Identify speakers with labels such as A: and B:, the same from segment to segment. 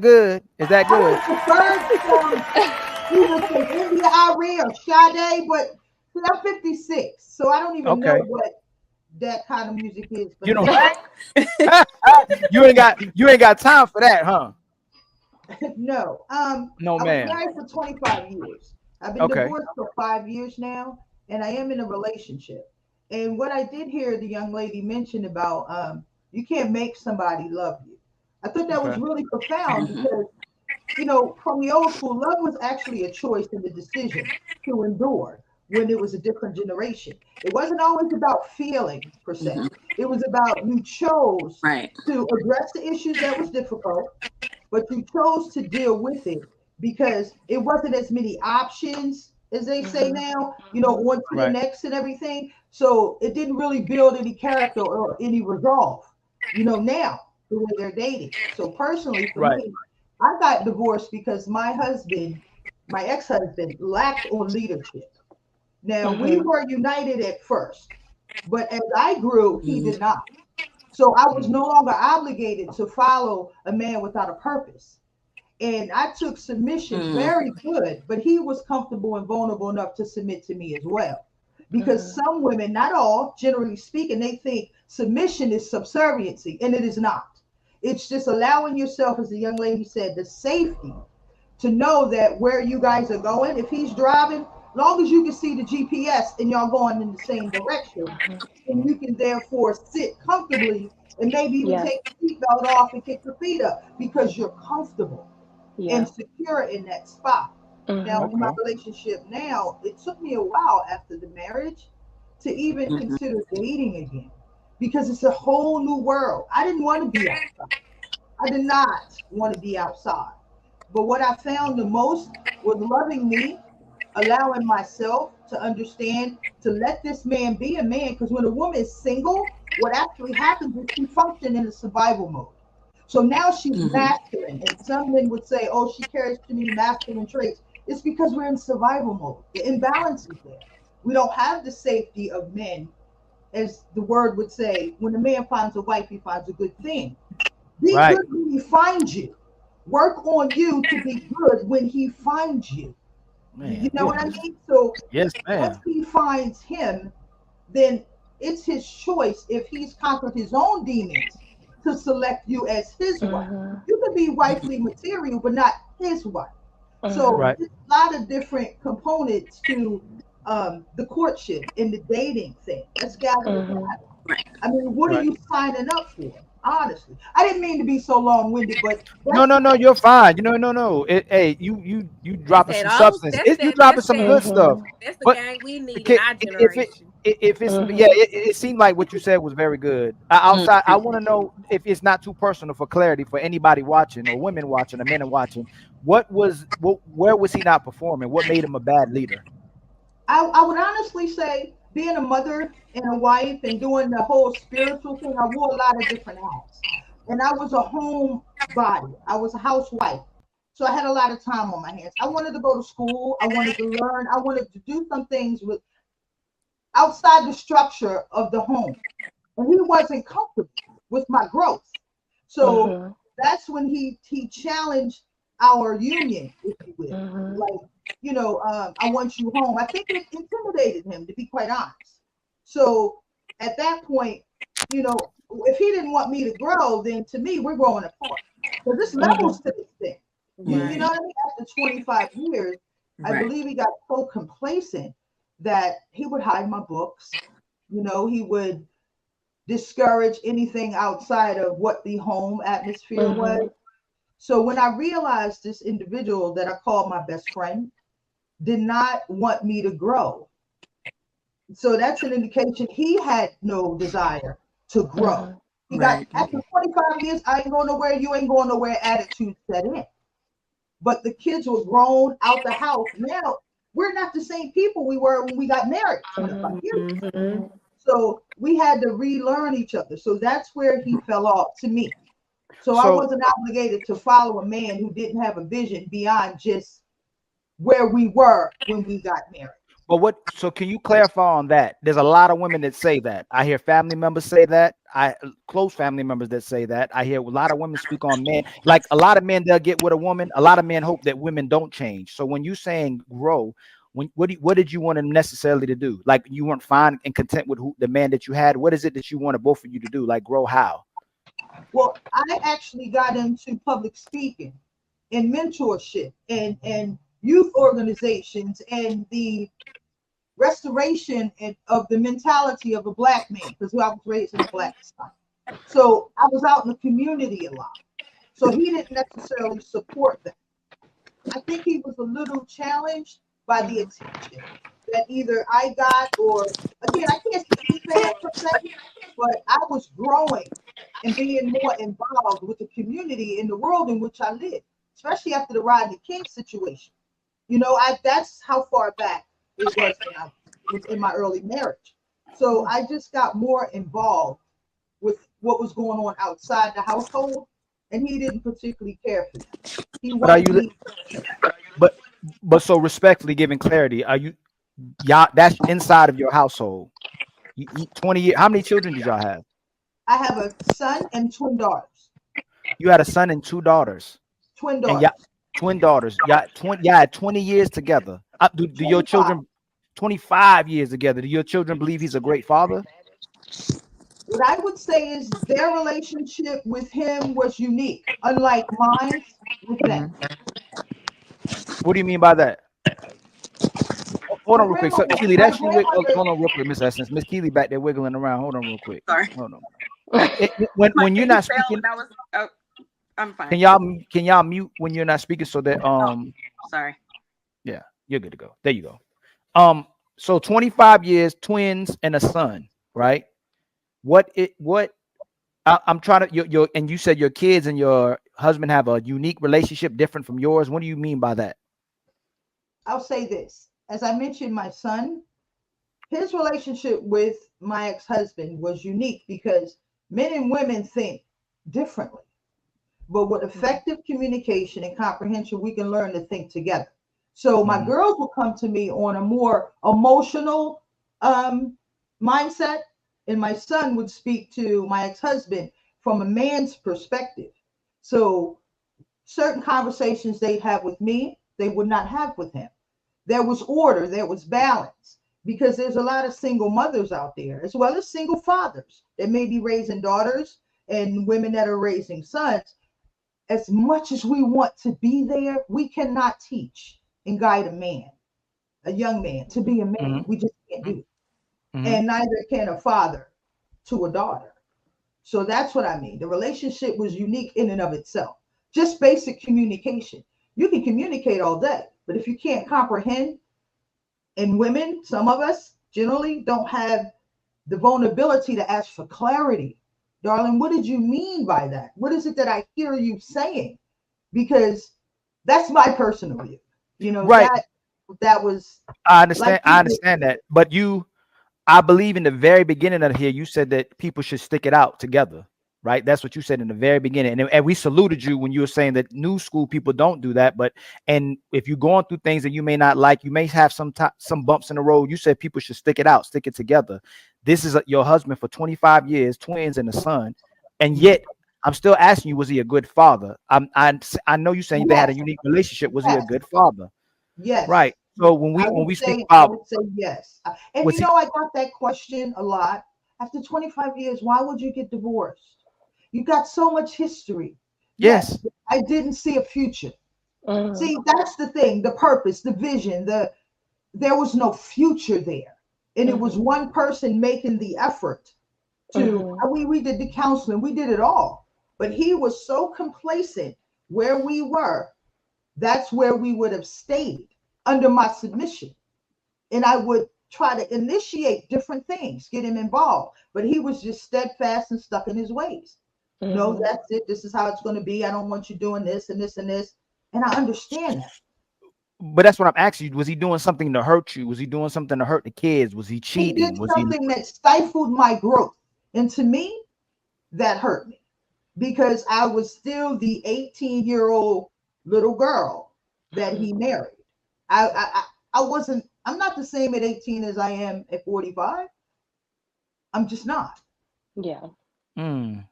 A: good? Is that
B: I
A: good?
B: would prefer either from India Ari or Sade, but see, I'm 56, so I don't even know
A: Okay.
B: what that kind of music is for
A: You don't.
B: him.
A: You ain't got time for that, huh?
B: No.
A: No,
B: I was
A: ma'am.
B: married for 25 years. I've been
A: Okay.
B: divorced for 5 years now, and I am in a relationship. And what I did hear the young lady mention about you can't make somebody love you. I thought that was
A: Okay.
B: really profound
C: Mhm.
B: because, from the old school, love was actually a choice and a decision to endure when it was a different generation. It wasn't always about feeling per se.
C: Mhm.
B: It was about you chose
C: Right.
B: to address the issues that was difficult, but you chose to deal with it because it wasn't as many options as they say
D: Mhm.
B: now,
D: Mhm.
B: on to the
A: Right.
B: next and everything. So it didn't really build any character or any resolve, now the way they're dating. So personally, for
A: Right.
B: me, I got divorced because my ex-husband, lacked on leadership. Now we
D: Mhm.
B: were united at first, but as I grew, he
C: Mhm.
B: did not. So I was
A: Mm.
B: no longer obligated to follow a man without a purpose. And I took submission
C: Mhm.
B: very good, but he was comfortable and vulnerable enough to submit to me as well. Because
D: Mhm.
B: some women, not all, generally speaking, they think submission is subserviency, and it is not. It's just allowing yourself, as the young lady said, the safety to know that where you guys are going, if he's driving, long as you can see the GPS and y'all going in the same direction,
D: Mhm.
B: then you can therefore sit comfortably and maybe even
D: Yes.
B: take the seatbelt off and kick your feet up because you're comfortable and
D: Yeah.
B: secure in that spot. Now,
D: Mhm.
B: in my
A: Okay.
B: relationship now, it took me a while after the marriage to even
C: Mhm.
B: consider dating again because it's a whole new world. I didn't want to be outside. I did not want to be outside. But what I found the most was loving me, allowing myself to understand to let this man be a man. Because when a woman is single, what actually happens is she functions in a survival mode. So now she's
C: Mhm.
B: masculine. And some men would say, oh, she carries too many masculine traits. It's because we're in survival mode. The imbalance is there. We don't have the safety of men, as the word would say, when a man finds a wife, he finds a good thing. Be
A: Right.
B: good when he finds you. Work on you to be good when he finds you. You
A: Man,
B: know what I
A: goodness.
B: mean? So
A: Yes,
B: once
A: ma'am.
B: he finds him, then it's his choice if he's conquered his own demons to select you as his wife.
D: Mhm.
B: You could be
C: Mhm.
B: wifely material, but not his wife. So
D: Mhm.
A: Right.
B: there's a lot of different components to the courtship and the dating thing. Let's gather the
D: Mhm.
B: data.
C: Right.
B: I mean, what are
A: Right.
B: you signing up for? Honestly, I didn't mean to be so long-winded, but
A: No,
B: that's
A: no, no. You're fine. No, no. Hey, you
E: That's
A: dropping
E: that
A: some
E: old.
A: substance.
E: That's
A: You
E: that.
A: dropping
E: That's
A: some
E: that.
A: good stuff.
D: Mhm.
E: That's the
A: But
E: gang we need in
A: ca-
E: our
A: if it
E: generation.
A: if it's yeah,
D: Mhm.
A: it seemed like what you said was very good. Outside, I
C: Mhm.
A: want to know if it's not too personal for clarity for anybody watching or women watching or men watching. Where was he not performing? What made him a bad leader?
B: I would honestly say being a mother and a wife and doing the whole spiritual thing, I wore a lot of different hats. And I was a home body. I was a housewife. So I had a lot of time on my hands. I wanted to go to school. I wanted to learn. I wanted to do some things with outside the structure of the home. And he wasn't comfortable with my growth. So
D: Mhm.
B: that's when he challenged our union, if you will.
D: Mhm.
B: Like, I want you home. I think it intimidated him, to be quite honest. So at that point, if he didn't want me to grow, then to me, we're growing apart. Because there's
D: Mhm.
B: levels to this thing. You know
C: Mhm.
E: Right.
B: what I mean? After 25 years, I
C: Right.
B: believe he got so complacent that he would hide my books. He would discourage anything outside of what the home atmosphere was.
D: Mhm.
B: So when I realized this individual that I called my best friend did not want me to grow, so that's an indication he had no desire to grow.
D: Mhm.
B: He got
C: Right.
B: after 25 years, I ain't going nowhere, you ain't going nowhere attitude set in. But the kids were grown out the house. Now we're not the same people we were when we got married 25
D: Mhm.
B: years ago.
E: Mm-hmm.
D: Mhm.
B: So we had to relearn each other. So that's where he fell off to me. So I
A: So
B: wasn't obligated to follow a man who didn't have a vision beyond just where we were when we got married.
A: But what? So can you clarify on that? There's a lot of women that say that. I hear family members say that. I close family members that say that. I hear a lot of women speak on men. Like a lot of men, they'll get with a woman. A lot of men hope that women don't change. So when you saying grow, what did you want them necessarily to do? Like you weren't fine and content with the man that you had. What is it that you wanted both of you to do? Like grow how?
B: Well, I actually got into public speaking and mentorship and youth organizations and the restoration of the mentality of a black man, because I was raised in a black spot. So I was out in the community a lot. So he didn't necessarily support that. I think he was a little challenged by the attention that either I got, or again, I can't speak for him per se, but I was growing and being more involved with the community in the world in which I live, especially after the Rodney King situation. You know, that's how far back it was when I was in my early marriage. So I just got more involved with what was going on outside the household, and he didn't particularly care for that. He
A: But are
B: wanted
A: you?
B: me.
A: But so respectfully giving clarity, are you? Y'all, that's inside of your household. 20 years. How many children did y'all have?
B: I have a son and twin daughters.
A: You had a son and two daughters,
B: Twin
A: and y'all
B: daughters.
A: twin daughters. Y'all had 20 years together. Do your
B: 25.
A: children 25 years together? Do your children believe he's a great father?
B: What I would say is their relationship with him was unique, unlike mine with them.
A: Mhm. What do you mean by that? Hold
B: My
A: on real quick. So
B: grandmother,
A: Keely,
B: my
A: that's you.
B: grandmother,
A: Hold on real quick, Miss Essence. Miss Keely back there wiggling around. Hold on real quick.
C: Sorry.
A: Hold on.
C: My
A: When you're
C: thing
A: not
C: fell
A: speaking,
C: and I was. Oh, I'm fine.
A: can y'all mute when you're not speaking so that
C: Sorry.
A: yeah, you're good to go. There you go. So 25 years, twins and a son, right? I'm trying to your and you said your kids and your husband have a unique relationship different from yours. What do you mean by that?
B: I'll say this. As I mentioned, my son, his relationship with my ex-husband was unique because men and women think differently. But with effective communication and comprehension, we can learn to think together. So my
A: Mhm.
B: girls will come to me on a more emotional mindset, and my son would speak to my ex-husband from a man's perspective. So certain conversations they'd have with me, they would not have with him. There was order, there was balance, because there's a lot of single mothers out there, as well as single fathers that may be raising daughters and women that are raising sons. As much as we want to be there, we cannot teach and guide a man, a young man, to be a man.
A: Mhm.
B: We just can't do it.
A: Mhm.
B: And neither can a father to a daughter. So that's what I mean. The relationship was unique in and of itself. Just basic communication. You can communicate all day, but if you can't comprehend, and women, some of us generally don't have the vulnerability to ask for clarity. Darling, what did you mean by that? What is it that I hear you saying? Because that's my personal view. You know,
A: Right.
B: that was
A: I
B: like
A: understand.
B: you
A: I
B: did.
A: understand that. But I believe in the very beginning of here, you said that people should stick it out together, right? That's what you said in the very beginning. And we saluted you when you were saying that new school people don't do that. And if you're going through things that you may not like, you may have some bumps in the road. You said people should stick it out, stick it together. This is your husband for 25 years, twins and a son. And yet I'm still asking you, was he a good father? I know you're saying they had a
B: Yes,
A: unique relationship. Was he a
B: yes,
A: good father?
B: yes.
A: Right. So when we speak about
B: Yes. And
A: was
B: you
A: he
B: know, I got that question a lot. After 25 years, why would you get divorced? You got so much history.
A: yes.
B: Yes, I didn't see a future.
D: Mhm.
B: See, that's the thing, the purpose, the vision, there was no future there. And it was
D: Mhm.
B: one person making the effort to
D: Mhm.
B: we did the counseling, we did it all. But he was so complacent where we were, that's where we would have stayed under my submission. And I would try to initiate different things, get him involved. But he was just steadfast and stuck in his ways. No,
D: Mhm.
B: that's it. This is how it's going to be. I don't want you doing this and this and this. And I understand that.
A: But that's what I'm asking you. Was he doing something to hurt you? Was he doing something to hurt the kids? Was he
B: He did
A: cheating? Was he
B: something that stifled my growth. And to me, that hurt me because I was still the 18-year-old little girl that he married. I wasn't I'm not the same at 18 as I am at 45. I'm just not.
D: Yeah.
A: Mm.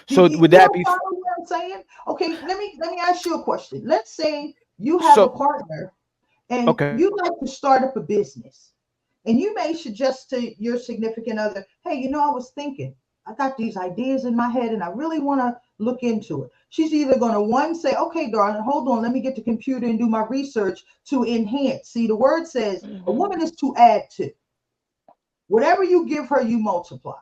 B: Do
A: So
B: you,
A: would
B: you
A: that
B: don't
A: be
B: follow what I'm saying? Okay, let me ask you a question. Let's say you have a
A: so?
B: partner and
A: Okay.
B: you'd like to start up a business. And you may suggest to your significant other, hey, I was thinking, I got these ideas in my head and I really want to look into it. She's either going to one say, okay, darling, hold on, let me get the computer and do my research to enhance. See, the word says a
D: Mhm.
B: woman is to add to. Whatever you give her, you multiply.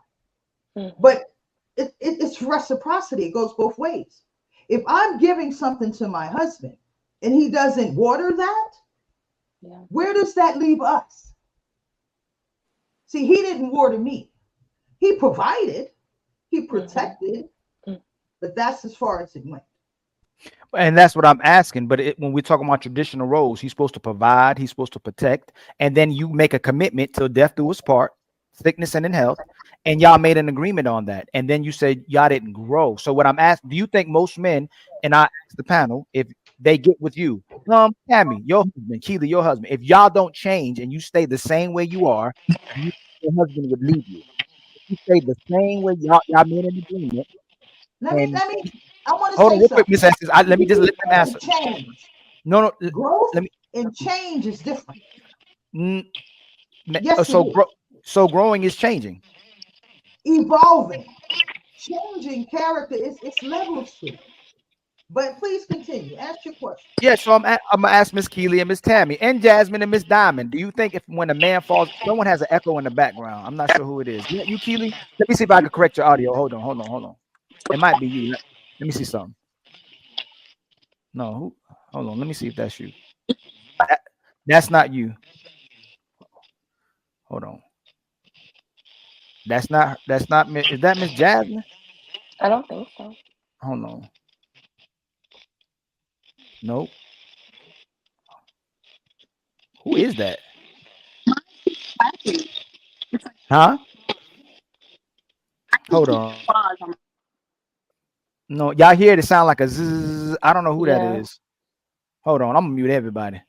D: Mhm.
B: But it's reciprocity. It goes both ways. If I'm giving something to my husband and he doesn't water that,
D: Yeah.
B: where does that leave us? See, he didn't water me. He provided, he
D: Mhm.
B: protected,
D: Mm.
B: but that's as far as it went.
A: And that's what I'm asking. But when we're talking about traditional roles, he's supposed to provide, he's supposed to protect, and then you make a commitment till death do us part, sickness and in health, and y'all made an agreement on that. And then you said y'all didn't grow. So what I'm asking, do you think most men, and I ask the panel, if they get with you, Tammy, your husband, Keely, your husband, if y'all don't change and you stay the same way you are, your husband would leave you. If you stay the same way y'all made an agreement,
B: Let me,
A: and
B: let me, I want to
A: hold on
B: say
A: real quick, Miss
B: something.
A: Estes, let me just let them answer.
B: Change.
A: No, no,
B: Growth
A: let me.
B: and change is different.
A: Mm,
B: Yes, it
A: so
B: is.
A: so growing is changing.
B: Evolving, changing character is it's levels to it. But please continue. Ask your question.
A: Yeah, so I'm gonna ask Miss Keely and Miss Tammy and Jasmine and Miss Diamond. Do you think if when a man falls, someone has an echo in the background? I'm not sure who it is. You Keely? Let me see if I can correct your audio. Hold on. It might be you. Let me see something. No, hold on. Let me see if that's you. That's not you. Hold on. That's not is that Miss Jasmine?
D: I don't think so.
A: Hold on. Nope. Who is that? Huh? Hold on. No, y'all hear it sound like a zzz. I don't know who that
D: Yeah.
A: is. Hold on, I'm gonna mute everybody.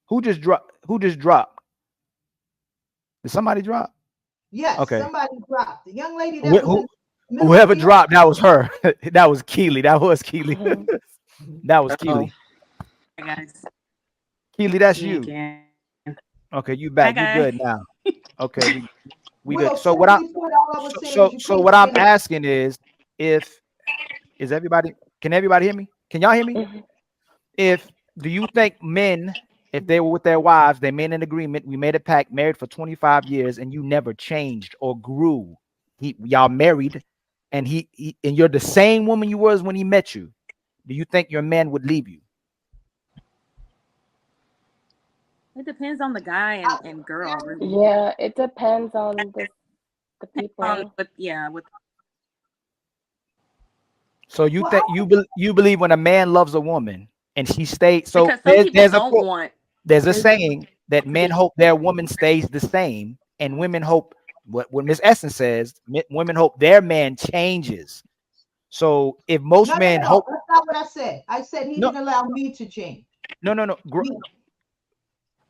A: Who just dropped? Who just dropped? Did somebody drop?
B: Yes,
A: Okay.
B: somebody dropped. The young lady that was in the middle of
A: Whoever
B: the
A: dropped, that was her. That was Keely. That was Keely.
D: Mhm.
A: That was
C: Oh,
A: Keely.
C: hi guys.
A: Keely, that's
C: Me
A: you.
C: again.
A: Okay, you
C: Hi
A: back. You
C: guys.
A: good now. Okay, we good.
B: Well,
A: So what I
B: simply put, all I was saying is you
A: so
B: can't
A: what I'm
B: finish.
A: asking if is everybody can everybody hear me? Can y'all hear me?
D: Mhm.
A: If do you think men, if they were with their wives, they made an agreement, we made a pact, married for 25 years, and you never changed or grew, y'all married, and he and you're the same woman you was when he met you, do you think your man would leave you?
C: It depends on the guy and girl, really.
D: Yeah, it depends on the people.
C: But yeah, with
A: So you
B: Well,
A: think you believe when a man loves a woman and she stays, so
C: because some people
A: there's a
C: don't
A: quote,
C: want.
A: there's a
C: There's
A: saying that men hope their woman stays the same, and women hope what Miss Essence says, women hope their man changes. So if most
B: no, no,
A: men
B: no, no.
A: hope,
B: That's not what I said. I said he
A: no,
B: didn't allow me to change.
A: no,
B: Me,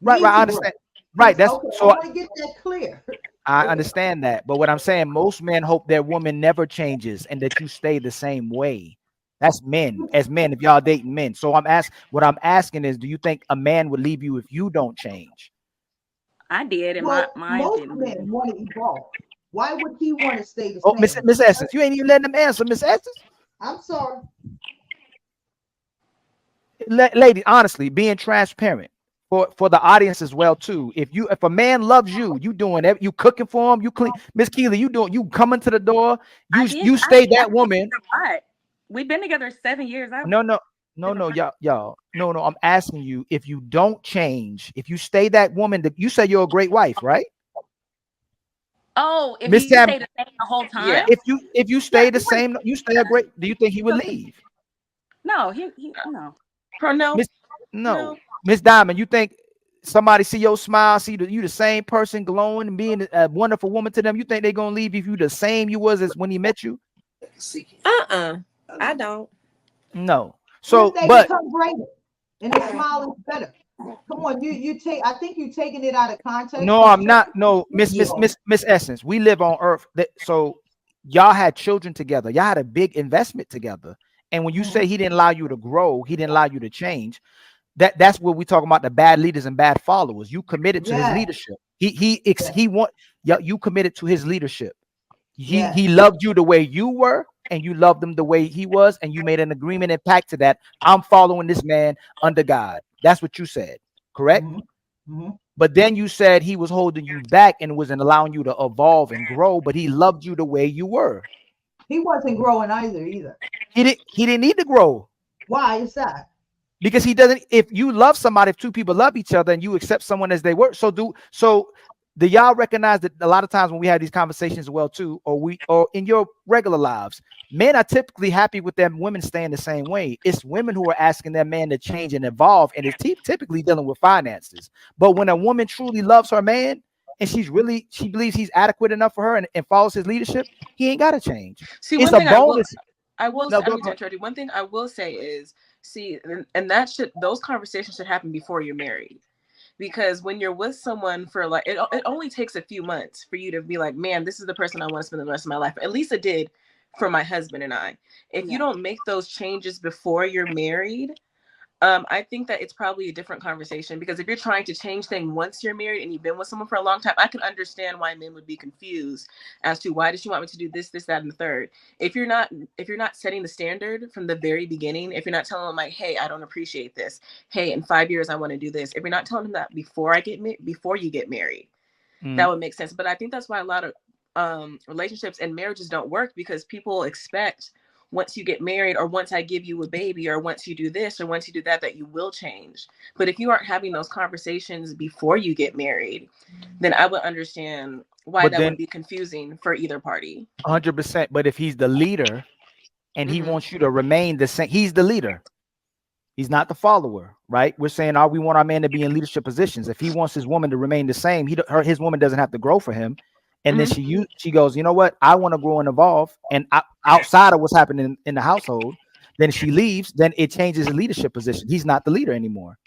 A: right,
B: me
A: right, I
B: to grow.
A: understand, right. That's
B: Okay. I
A: so
B: want to get that clear.
A: I
B: Okay.
A: understand that, but what I'm saying, most men hope their woman never changes and that you stay the same way. That's men, as men, if y'all dating men. So what I'm asking is, do you think a man would leave you if you don't change?
C: I did, and
B: Well,
C: mine
B: most
C: didn't leave
B: men
C: me.
B: want to evolve. Why would he want to stay the
A: Oh,
B: same?
A: Miss Essence, you ain't even letting them answer, Miss Essence.
B: I'm sorry.
A: Lady, honestly, being transparent for the audience as well too. If a man loves you, you doing you cooking for him, you clean. Miss Keely, you coming to the door,
C: I
A: you
C: did.
A: stay
C: I
A: that
C: did
A: woman.
C: a lot. We've been together 7 years. I
A: No, no,
C: did a lot.
A: y'all. No, I'm asking you if you don't change, if you stay that woman that you say you're a great wife, right?
C: Oh, if
A: Miss
C: you
A: Tam,
C: stay the same the whole
D: Yeah.
C: time?
A: if you
C: Yeah,
A: stay the
C: he wouldn't.
A: same, you stay a great, do you think he would leave?
C: No, he no.
D: No.
A: Miss No, Miss Diamond, you think somebody see your smile, see you the same person glowing and being a wonderful woman to them, you think they're gonna leave if you the same you was as when he met you?
D: I don't.
A: No.
B: If
A: So,
B: they
A: but
B: become greater. and a smile is better. Come on, you take. I think you're taking it out of context.
A: No, I'm not. No, Miss Essence. We live on Earth, so y'all had children together. Y'all had a big investment together. And when you say he didn't allow you to grow, he didn't allow you to change. That's what we talk about, the bad leaders and bad followers. You committed to his leadership. You committed to his leadership. He loved you the way you were, and you loved him the way he was, and you made an agreement and pact to that. I'm following this man under God. That's what you said, correct? But then you said he was holding you back and wasn't allowing you to evolve and grow, but he loved you the way you were.
B: He wasn't growing either.
A: He didn't need to grow.
B: Why is that?
A: Because he doesn't. If you love somebody, if two people love each other and you accept someone as they were, so do y'all recognize that a lot of times when we have these conversations as well too, or in your regular lives, men are typically happy with their women staying the same way. It's women who are asking their man to change and evolve, and it's typically dealing with finances. But when a woman truly loves her man and she believes he's adequate enough for her and follows his leadership, he ain't got to change.
E: See,
A: it's
E: one
A: a
E: thing
A: bonus.
E: One thing I will say is, see, and those conversations should happen before you're married. Because when you're with someone for like, it only takes a few months for you to be like, man, this is the person I want to spend the rest of my life. At least it did for my husband and I. If you don't make those changes before you're married, I think that it's probably a different conversation. Because if you're trying to change things once you're married and you've been with someone for a long time, I can understand why men would be confused as to why does she want me to do this, that, and the third. If you're not setting the standard from the very beginning, if you're not telling them like, hey, I don't appreciate this. Hey, in 5 years I want to do this. If you're not telling them that before you get married, that would make sense. But I think that's why a lot of relationships and marriages don't work, because people expect once you get married, or once I give you a baby, or once you do this, or once you do that, that you will change. But if you aren't having those conversations before you get married, then I would understand why that would be confusing for either party.
A: 100%. But if he's the leader and he wants you to remain the same, he's the leader. He's not the follower, right? We're saying, we want our man to be in leadership positions. If he wants his woman to remain the same, his woman doesn't have to grow for him. And then she goes, you know what? I want to grow and evolve. And outside of what's happening in the household, then she leaves. Then it changes the leadership position. He's not the leader anymore.